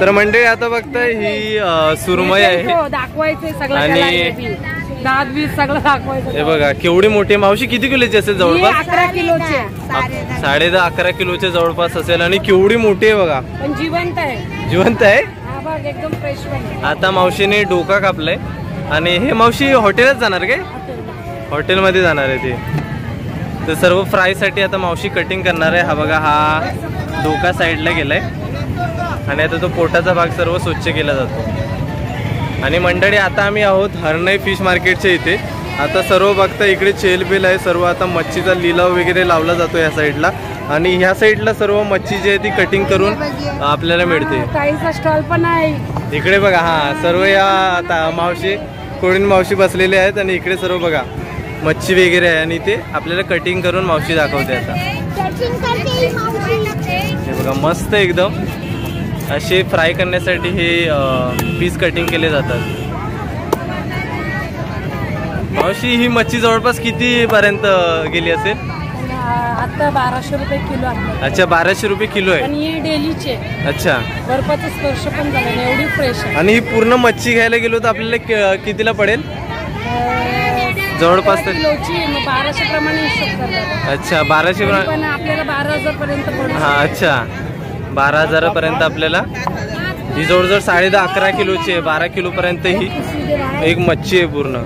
तर मंडळी आता बघताय ही सुरमई आहे दाखवायचे सगळं आणि दात बीज सगळं दाखवायचं। हे बघा केवढी मोठी मावशी, किती किलोची असेल जवळपास? 11 किलोची, 10.5-11 किलोच्या जवळपास असेल आणि केवढी मोठी आहे बघा, पण जिवंत आहे। जिवंत आहे एकदम फ्रेश। आता मावशीने डोका कापलाय आणि हे मावशी हॉटेलच जाणार काय? हॉटेलमध्ये जाणार आहे ते। तर सर्व फ्राय साठी आता मावशी कटिंग करणार आहे। हा बघा हा डोका साईडला गेलाय आणि आता तो पोटाचा भाग सर्व स्वच्छ केला जातो। आणि मंडळी आता आम्ही आहोत हरणाई फिश मार्केटच्या इथे। आता सर्व बघता इकडे चेल बेल आहे, सर्व आता मच्छीचा लिलाव वगैरे लावला जातो या साईडला आणि ह्या साईडला सर्व मच्छी जी आहे ती कटिंग करून आपल्याला मिळते। काहीचा स्टॉल पण आहे इकडे बघा। हा सर्व या आता मावशी कोळीन मावशी बसलेले आहेत आणि इकडे सर्व बघा मच्छी वगैरे आहे आणि ते आपल्याला कटिंग करून मावशी दाखवते। आता हे बघा मस्त एकदम असे फ्राय करण्यासाठी हे पीस कटिंग केले जातात। मावशी ही मच्छी जवळपास किती पर्यंत गेली असेल? आता 1200 रुपये किलो आहे। अच्छा 1200 रुपये किलो आहे आणि ही डेलीची आहे। अच्छा बर्फाचा स्पर्श पण झाला नाही, एवढी फ्रेश आहे। आणि ही पूर्ण मच्छी घ्यायला गेलो तर आपल्याला कितीला पडेल? जवळपास 1200 प्रमाणे हिशोब करतात। अच्छा 1200 पण आपल्याला 12000 पर्यंत पडेल। हा अच्छा 12000 पर्यंत आपल्याला ही जवळजवळ 10.5-11 किलोची आहे। 12 किलो पर्यंत ही एक मच्छी आहे पूर्ण।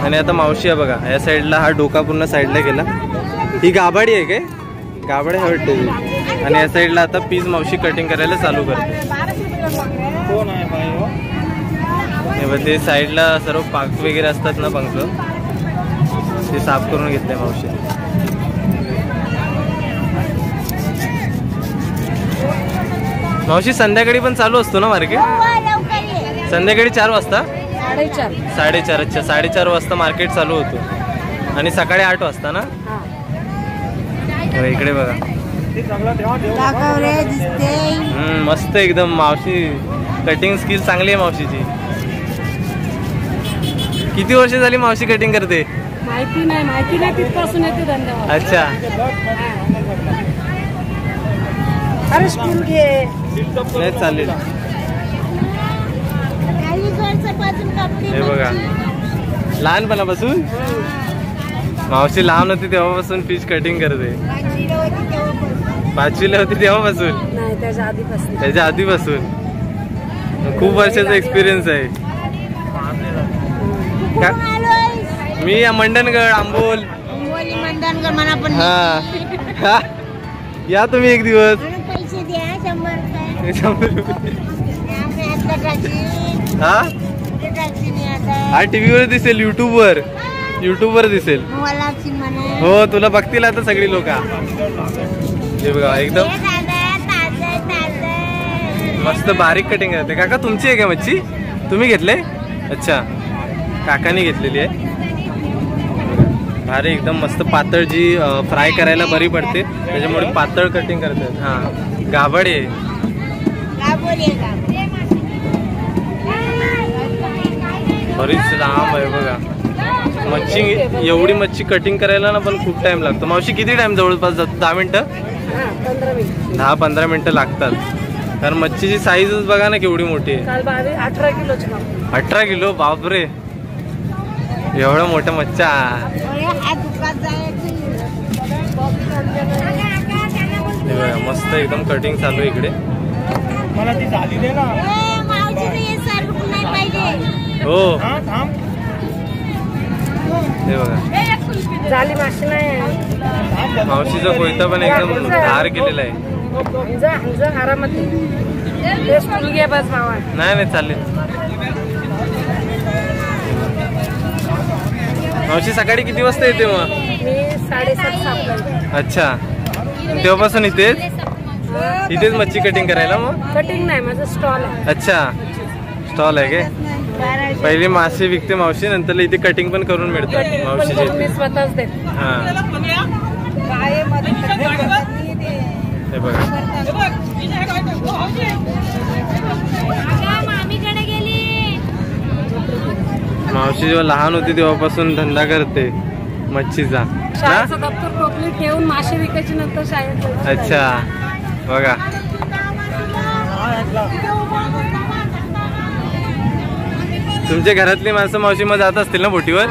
आणि आता मावशी आहे बघा या साईडला, हा डोका पूर्ण साईडला गेला। ही गाबाडी आहे काय? गाबाडी वाटते। आणि या साईडला आता पीस मावशी कटिंग करायला चालू करते। ते साईडला सर्व पाक वगैरे असतात ना पंख, ते साफ करून घेतले मावशी। मावशी संध्याकाळी पण चालू असतो ना मार्केट? संध्याकाळी 4 वाजता? 4:30। अच्छा 4:30 वाजता मार्केट चालू होतो आणि सकाळी 8 वाजता ना? इकडे बघा मस्त एकदम मावशी कटिंग स्किल चांगली आहे मावशीची। किती वर्ष झाली मावशी कटिंग करते? माहिती नाही तिथपासून येते धंदा। अच्छा अरे स्कूल घे नाही चालेल। हे बघा लहानपणापासून मावशी लहान होती तेव्हापासून फिश कटिंग करते। 5वीला होती तेव्हापासून? नाही त्याच्या आधीपासून खूप वर्षाचा एक्सपिरियन्स आहे का? मी मंडणगड आंबोल हा या तुम्ही एक दिवस। हा टीव्हीवर दिसेल, युट्यूबवर दिसेल। हो तुला बघतील आता सगळी लोक। हे बघा एकदम मस्त बारीक कटिंग करते। काका तुमची आहे का मच्छी? तुम्ही घेतले? अच्छा काकाने घेतलेली आहे। भारी एकदम मस्त पातळ, जी फ्राय करायला बरी पडते त्याच्यामुळे पातळ कटिंग करतात। हा गाबडी आहे। बरीच लांब आहे बघा मच्छी। एवढी मच्छी कटिंग करायला ना पण खूप टाइम लागतो। मावशी किती टाइम जवळपास जातो? 10 मिनिटं? 10-15 मिनिटं लागतात, कारण मच्छीची साईजच बघा ना केवढी मोठी आहे। 18 किलोची। 18 किलो? बापरे एवढ्या मोठ्या मच्छ्या। मस्त एकदम कटिंग चालू आहे इकडे। मला ती झाली दे ना। हो हे बघा झाली माशी नाही। मावशीचा कोयता पण एकदम धार केलेला आहे। नाही चालेल। मावशी सकाळी किती वाजता येते मग? मी 7:30. अच्छा तेव्हापासून इथेच मच्छी कटिंग करायला? मग कटिंग नाही, माझा स्टॉल आहे। अच्छा स्टॉल आहे काय? पहिले मासे विकते मावशी, नंतर इथे कटिंग पण करून मिळते मावशीचे। मी स्वतःच देते। हा हे बघा मावशी जेव्हा लहान होती तेव्हापासून धंदा करते मच्छीचा। शाळेचं दप्तर टोपली ठेवून मासे विकायची नंतर शाळेत। अच्छा बघा तुमच्या घरातली माणसं मावशी मग जात असतील ना बोटीवर?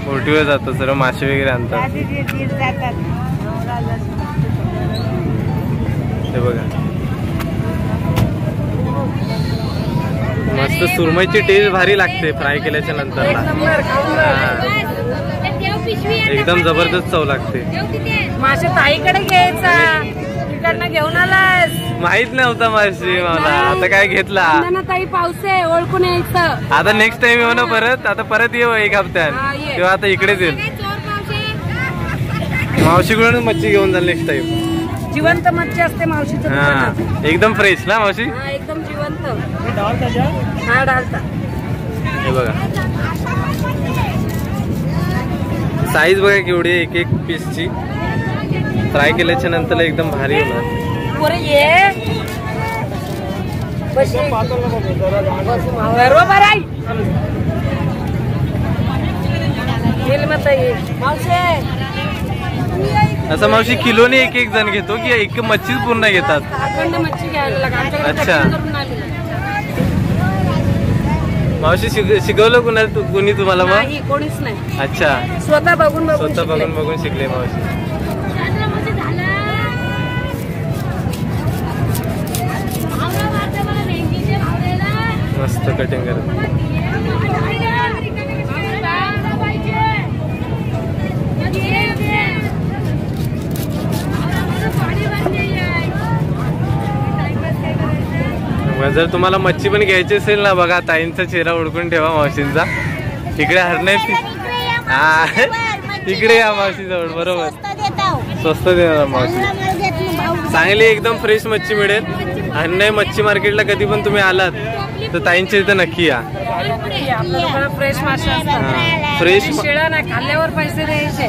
बोटीवर जातात सर्व मासे वगैरे आणतात. हे बघा मस्त सुरमईची टेस्ट भारी लागते फ्राय केल्याच्या नंतर. एकदम जबरदस्त चव लागते. मासे ताईकडे घ्यायचा, तिकडनं घेऊन आलास. माहित नव्हता मासे मला, आता काय घेतला. ताई पाऊस आहे, ओळखून यायचं. आता नेक्स्ट टाइम येऊ ना परत. आता परत येऊ एक हप्त्यात, तेव्हा आता इकडेच येईल. मावशीकडून मच्छी घेऊन जाईल नेक्स्ट टाइम. जिवंत मच्छी असते मावशीचं. हा एकदम फ्रेश ना मावशी? एकदम जिवंत. हा डालता. हे बघा साईज बघा केवढी, एक एक पीसची. फ्राय केल्याच्या नंतर एकदम भारी होणार. असं मावशी किलोने एक एक जण घेतो की एक मच्छीच पूर्ण घेतात? मच्छी घ्यायला. अच्छा मावशी शिकवलं कुणी तुम्हाला? मग कोणीच नाही. अच्छा स्वतः बघून शिकले मावशी. मस्त कटिंग करत. जर तुम्हाला मच्छी पण घ्यायची असेल ना, बघा ताईंचा चेहरा ओळखून ठेवा मावशींचा. इकडे हरणे. हा इकडे या मावशी जवळ. बरोबर स्वस्त देणार मावशी. चांगली एकदम फ्रेश मच्छी मिळेल. हरणे मच्छी मार्केटला कधी पण तुम्ही आलात तर ताईंच्या इथं नक्की या. फ्रेश मासे फ्रेश खाल्ल्यावर पैसे द्यायचे.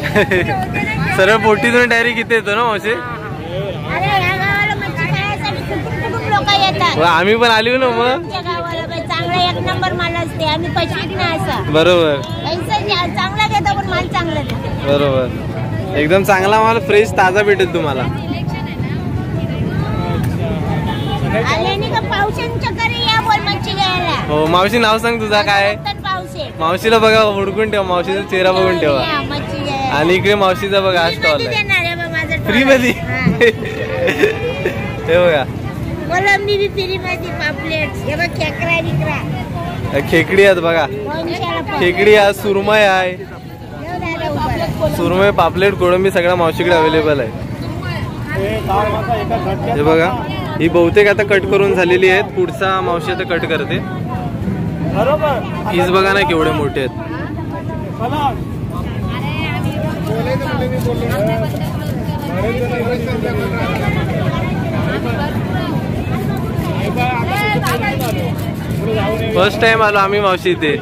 सर्व बोटीतून डायरेक्ट इथे येतो ना मावशी? आम्ही पण आलो ना. मग चांगला एक नंबर माल असते. आम्ही पैसे नाही असं. बरोबर चांगला घेतो पण माल चांगला देतो. बरोबर एकदम चांगला माल फ्रेश ताजा भेटेल तुम्हाला. हो मावशी नाव सांग तुझा काय? मावशीला बघा हुडकून ठेवा. मावशीचा चेहरा बघून ठेवा. आणि इकडे मावशीचा बघा हा स्टॉल आहे फ्री मध्ये. हे बघा खेकडी आहेत बघा. खेकडी आहे, सुरमई आहे. सुरमई पापलेट कोळंबी सगळ्या मावशीकडे अवेलेबल आहे. हे बघा ही बहुतेक आता कट करून झालेली आहेत. पुढचा मावशी आता कट करते. पीस बघा ना केवढे मोठे आहेत. फर्स्ट टाइम आलो आम्ही मावशी इथे.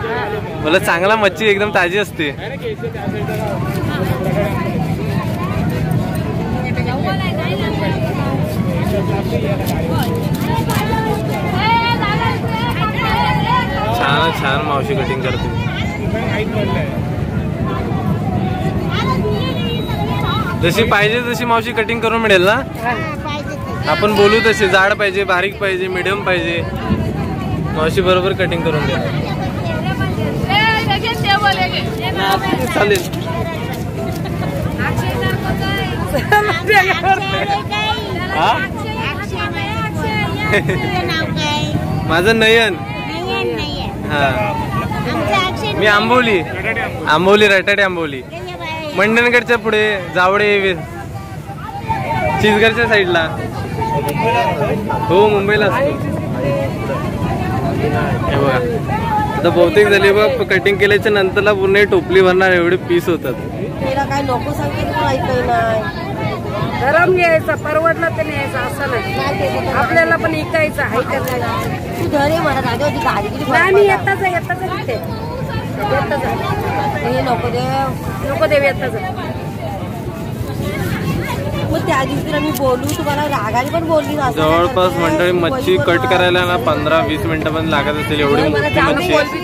मला चांगला मच्छी एकदम ताजी असते. छान छान मावशी कटिंग करते. जशी पाहिजे तशी मावशी कटिंग करून मिळेल ना? आपण बोलू तसे. जाड पाहिजे, बारीक पाहिजे, मिडियम पाहिजे, मावशी बरोबर कटिंग करून द्या. चालेल. माझं नयन. हा मी आंबोली रटाडे आंबोली. मंडणगडच्या पुढे जावडे चिचगडच्या साईडला. हो मुंबईला असतो. हे बघा आता बहुतेक झाली बघ. कटिंग केल्याच्या नंतरला पूर्ण टोपली भरणार एवढे पीस होतात. काय लोक गरम घ्यायचा, परवडला तर न्यायचा असं नाही. आपल्याला पण ऐकायचं आहे का? मी येताच तिथे नको देव येताच. मग त्या दिवशी मी बोलू तुम्हाला रागाने पण बोलली. जवळपास मंडळी मच्छी कट करायला ना 15-20 मिनिटं पण लागत असेल. एवढी मोठी मच्छी.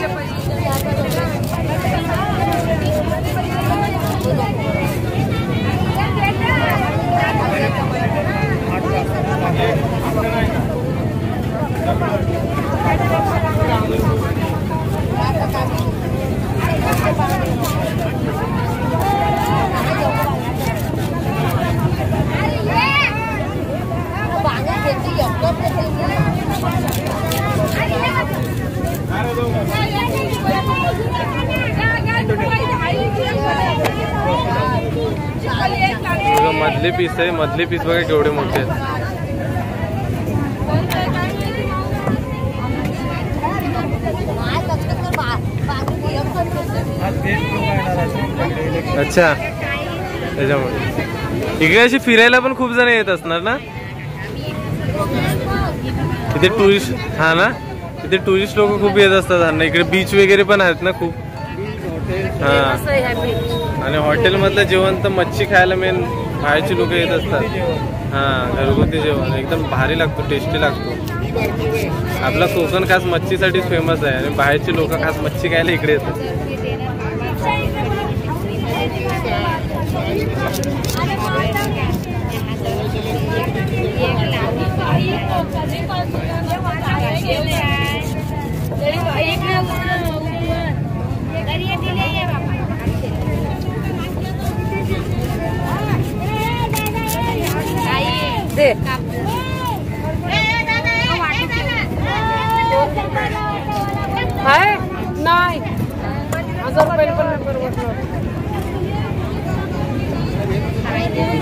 बघा मधले पीस आहे, मधले पीस बघा केवढे मोठे आहेत. अच्छा, त्याच्यामुळे इकडे अशी फिरायला पण खूप जण येत असणार ना इथे टुरिस्ट. हा ना, इथे टुरिस्ट लोक खूप येत असतात ना. इकडे बीच वगैरे पण आहेत ना खूप. हा, आणि हॉटेल मधलं जेवण तर मच्छी खायला मेन बाहेरची लोक येत असतात. हा, घरगुती जेवण एकदम भारी लागतो, टेस्टी लागतो. आपला कोकण खास मच्छीसाठी फेमस आहे आणि बाहेरची लोक खास मच्छी खायला इकडे येतात. नाही 1000 रुपये पण परवडणार.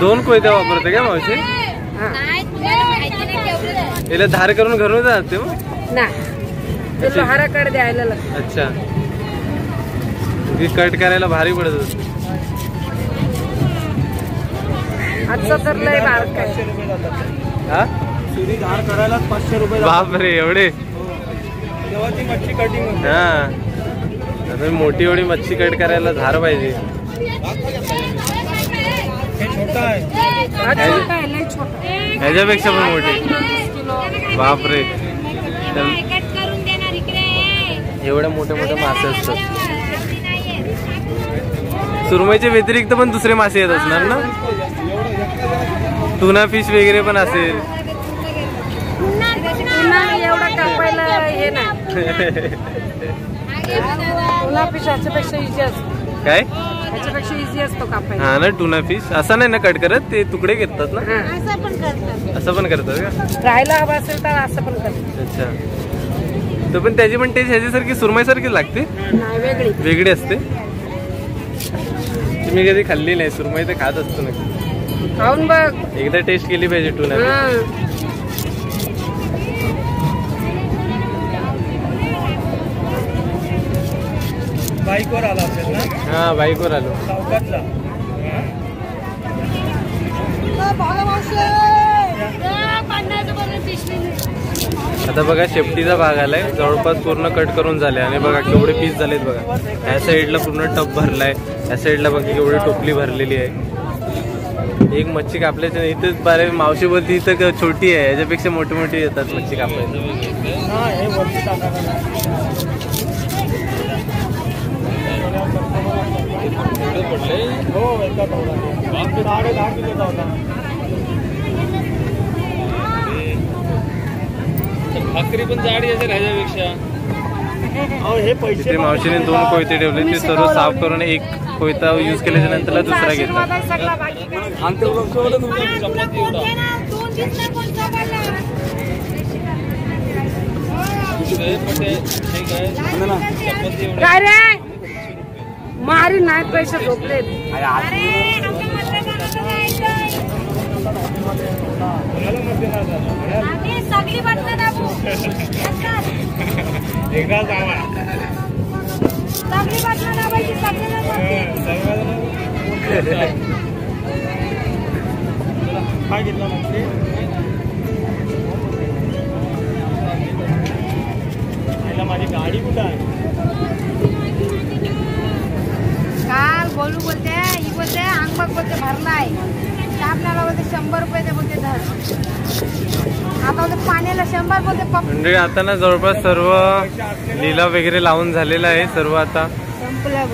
2 कोयत्या वापरते का मावशी? याला धार करून घरून जाते मग नाही, लोहाराकडे द्यायला लागतं. अच्छा, कट करायला भारी पडत होत. आजचा तर लय बारक आहे. हा, सुरी धार करायला 500 रुपये. बापरे, एवढे? तेव्हाची मच्छी कटिंग. हा, मोठी एवढी मच्छी कट करायला धार पाहिजे. हे छोटा आहे, लय छोटा. ह्याच्यापेक्षा पण मोठी. बापरे, एवढ्या मोठ्या मोठ्या मासे असतात. सुरमईच्या व्यतिरिक्त पण दुसरे मासे येत असणार ना? टुना फिश वगैरे पण असेल. एवढा कापायला हे नाही. टुना फिश ह्याच्यापेक्षा इझी असतो. काय? ह्याच्यापेक्षा इझी असतो कापायला. हा ना, टुना फिश असं नाही ना कट करत, ते तुकडे घेतात ना. असं पण करतात का? राहायला हवा असेल तर असं पण करतात. अच्छा, तो पण त्याची पण टेस्ट ह्याच्यासारखी सुरमईसारखी लागते? नाही, वेगळी वेगळी असते. मी कधी खाल्ली नाही सुरमई, तर खात असतो ना. खाऊन बघ, एकदा टेस्ट केली पाहिजे टुना. बाईकवर आला असेल ना? हा, बाईकवर आलो. चौकातला. आता बघा शेपटीचा भाग आलाय, जवळपास पूर्ण कट करून झाले. आणि बघा केवढे पीस झालेत बघा. ह्या साईडला पूर्ण टप भरलाय, ह्या साईडला बघा केवढी टोपली भरलेली आहे. एक मच्छी कापल्याच्या इथं बारे मावशी बोलती इथं छोटी आहे, याच्यापेक्षा मोठी मोठी येतात मच्छी कापायला. हा, हे वरती टाकायला. हो, एका तेवढा 10 किलोचा होता. भाकरी पण जाडी असेल ह्याच्यापेक्षा. हे पैसे तिथे मावशीने 2 कोयते ठेवले, ते सर्व साफ करून एक कोयता यूज केल्याच्या नंतर दुसरा घेतला. काय रे मारी नाही, पैसे झोपले. सगळी बटणं दाबू. एकदा जावा. सगळी बटणं दाबायची, काय घेतलं म्हणजे? माझी गाडी कुठं आहे? काल बोलू बोलते, ही बोलते अंगबाग बोलते भरलाय. आपल्याला बोलते 100 रुपये ते बोलते धर. आता बोलते पाण्याला 100 बोलते. म्हणजे आता ना जवळपास सर्व लिलाव वगैरे लावून झालेला आहे सर्व आता.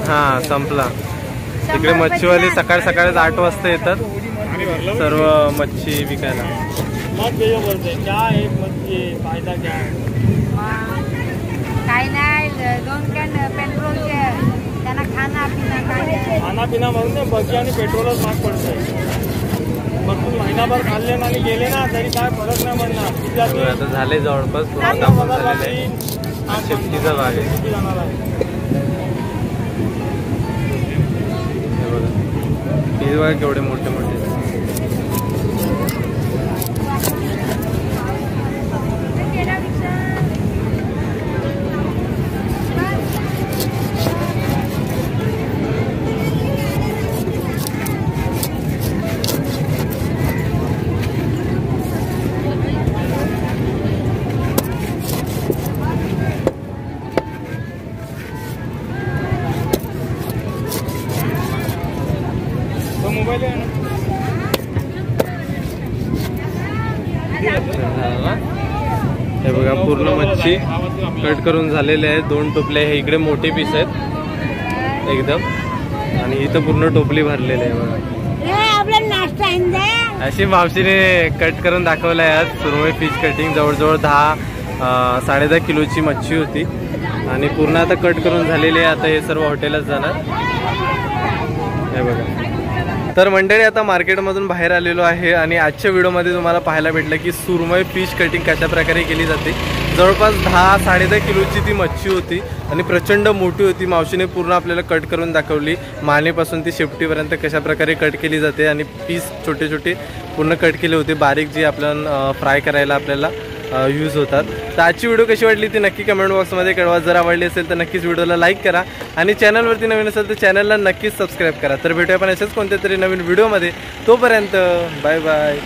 हा, संपला. तिकडे मच्छीवाले सकाळ सकाळच 8 वाजता येतात सर्व मच्छी विकायला. काही नाही, 2 कॅन पेट्रोलचे, त्यांना खाना पिना खाना पिना म्हणून बग्गी आणि पेट्रोलच महाग पडतंय. मग तू महिनाभर खाल्ले आणि गेले ना तरी काय फरक नाही पडणार. किती आता झाले जवळपास पूर्ण तापून झालेले आहे. हा शेपटीचा भाग आहे. किती जाणार आहे? हे बघा हे बघा केवढे मोठे मोठे. मोबाईल आहे ना. हे बघा पूर्ण मच्छी कट करून झालेले आहेत. 2 टोपले हे इकडे मोठे पीस आहेत एकदम आणि इथं पूर्ण टोपली भरलेली आहे बघा. अशी मावशीने कट करून दाखवलं आहे आज सुरमई फिश कटिंग. जवळजवळ 10-10.5 किलोची मच्छी होती आणि पूर्ण आता कट करून झालेली आहे. आता हे सर्व हॉटेलच जाणार. हे बघा तर मंडळी आता मार्केटमधून बाहेर आलेलो आहे आणि आजच्या व्हिडिओमध्ये तुम्हाला पाहायला भेटलं की सुरमई फिश कटिंग कशा प्रकारे केली जाते. जवळपास 10-10.5 किलोची ती मच्छी होती आणि प्रचंड मोठी होती. मावशीने पूर्ण आपल्याला कट करून दाखवली मानेपासून ती शेपटीपर्यंत कशा प्रकारे कट केली जाते आणि पीस छोटे छोटे पूर्ण कट केले होते बारीक जे आपल्याला फ्राय करायला आपल्याला यूज होतात. तर आजची व्हिडिओ कशी वाटली ती नक्की कमेंट बॉक्समध्ये कळवा. जर आवडली असेल तर नक्कीच व्हिडिओला लाईक करा आणि चॅनलवरती नवीन असेल तर चॅनलला नक्कीच सबस्क्राईब करा. तर भेटूया आपण असेच कोणत्या तरी नवीन व्हिडिओमध्ये. तोपर्यंत बाय बाय.